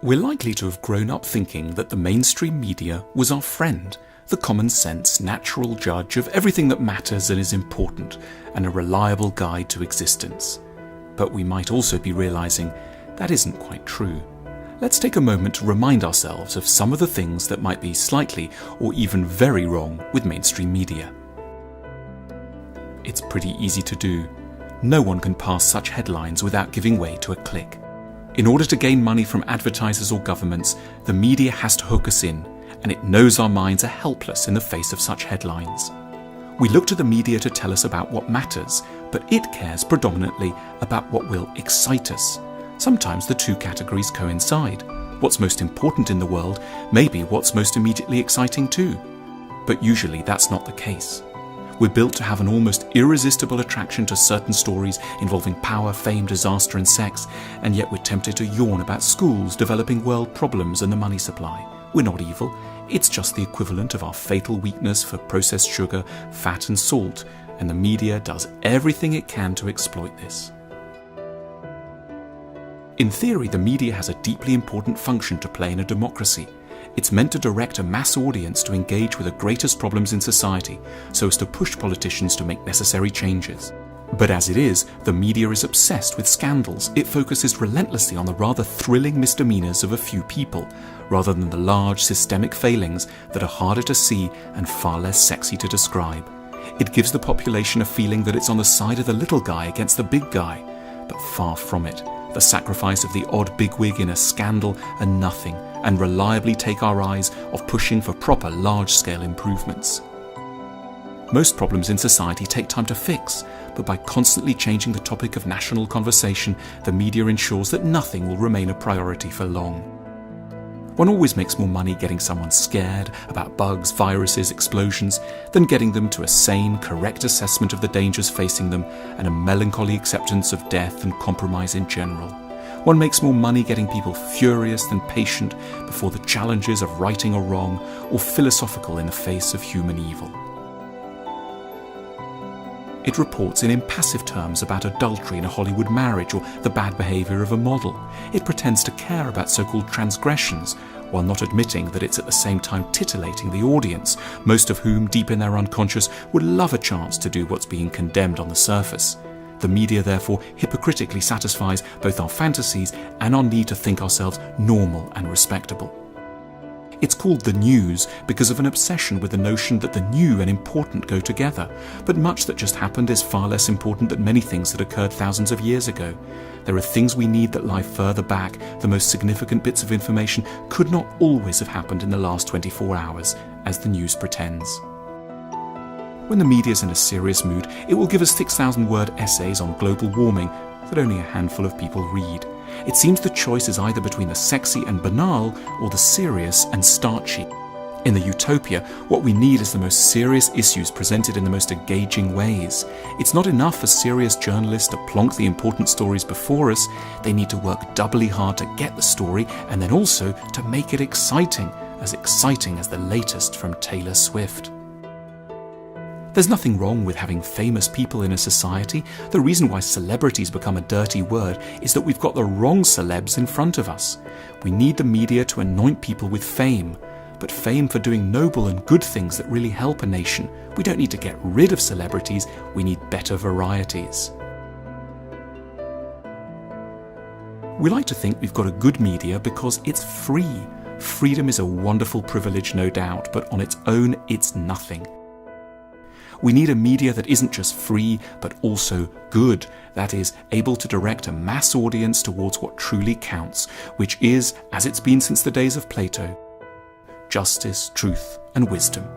We're likely to have grown up thinking that the mainstream media was our friend, the common sense, natural judge of everything that matters and is important, and a reliable guide to existence. But we might also be realizing that isn't quite true. Let's take a moment to remind ourselves of some of the things that might be slightly or even very wrong with mainstream media. It's pretty easy to do. No one can pass such headlines without giving way to a click. In order to gain money from advertisers or governments, the media has to hook us in, and it knows our minds are helpless in the face of such headlines. We look to the media to tell us about what matters, but it cares predominantly about what will excite us. Sometimes the two categories coincide. What's most important in the world may be what's most immediately exciting too. But usually that's not the case. We're built to have an almost irresistible attraction to certain stories involving power, fame, disaster and sex, and yet we're tempted to yawn about schools, developing world problems and the money supply. We're not evil, it's just the equivalent of our fatal weakness for processed sugar, fat and salt, and the media does everything it can to exploit this. In theory, the media has a deeply important function to play in a democracy. It's meant to direct a mass audience to engage with the greatest problems in society, so as to push politicians to make necessary changes. But as it is, the media is obsessed with scandals. It focuses relentlessly on the rather thrilling misdemeanors of a few people, rather than the large systemic failings that are harder to see and far less sexy to describe. It gives the population a feeling that it's on the side of the little guy against the big guy, but far from it. The sacrifice of the odd bigwig in a scandal are nothing, and reliably take our eyes off pushing for proper large-scale improvements. Most problems in society take time to fix, but by constantly changing the topic of national conversation, the media ensures that nothing will remain a priority for long. One always makes more money getting someone scared about bugs, viruses, explosions, than getting them to a sane, correct assessment of the dangers facing them and a melancholy acceptance of death and compromise in general. One makes more money getting people furious than patient before the challenges of righting a wrong, or philosophical in the face of human evil. It reports in impassive terms about adultery in a Hollywood marriage or the bad behaviour of a model. It pretends to care about so-called transgressions, while not admitting that it's at the same time titillating the audience, most of whom, deep in their unconscious, would love a chance to do what's being condemned on the surface. The media therefore hypocritically satisfies both our fantasies and our need to think ourselves normal and respectable. It's called the news because of an obsession with the notion that the new and important go together, but much that just happened is far less important than many things that occurred thousands of years ago. There are things we need that lie further back. The most significant bits of information could not always have happened in the last 24 hours, as the news pretends. When the media's in a serious mood, it will give us 6,000-word essays on global warming that only a handful of people read. It seems the choice is either between the sexy and banal or the serious and starchy. In the Utopia, what we need is the most serious issues presented in the most engaging ways. It's not enough for serious journalists to plonk the important stories before us. They need to work doubly hard to get the story and then also to make it exciting as the latest from Taylor Swift. There's nothing wrong with having famous people in a society. The reason why celebrities become a dirty word is that we've got the wrong celebs in front of us. We need the media to anoint people with fame, but fame for doing noble and good things that really help a nation. We don't need to get rid of celebrities, we need better varieties. We like to think we've got a good media because it's free. Freedom is a wonderful privilege, no doubt, but on its own, it's nothing. We need a media that isn't just free, but also good, that is, able to direct a mass audience towards what truly counts, which is, as it's been since the days of Plato, justice, truth, and wisdom.